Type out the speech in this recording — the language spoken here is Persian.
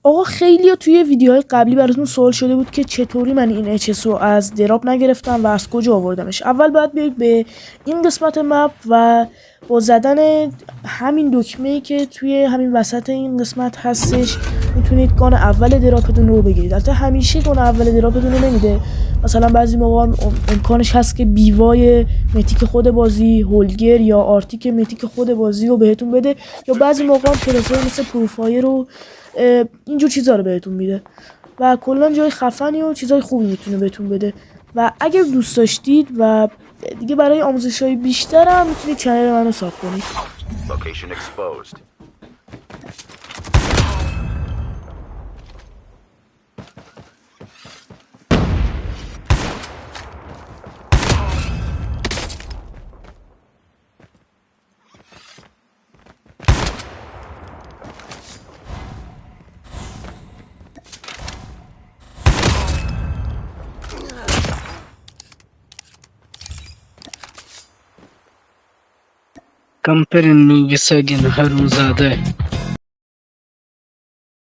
آقا خیلی توی ویدیوهای قبلی براتون سوال شده بود که چطوری من این HS رو از دراپ نگرفتم و از کجا آوردمش. اول باید بیاید به این قسمت مپ و با زدن همین دکمه‌ای که توی همین وسط این قسمت هستش میتونید گان اول دراپتون رو بگیرید. البته همیشه گان اول دراپتون رو نمیده، مثلا بعضی موقع امکانش هست که بیوای متیک خود بازی، هولگر یا آرتیک متیک خود بازی رو بهتون بده، یا بعضی موقع کلاس‌های مثل پروفایر رو اینجور چیزا رو بهتون میده و کلا جای خفنی و چیزای خوبی میتونه بهتون بده. و اگر دوست داشتید و دیگه برای آموزش‌های بیشتر هم میتونید چنل منو ساب کنید. Location exposed. Kamperin Nugisagin Harunzade.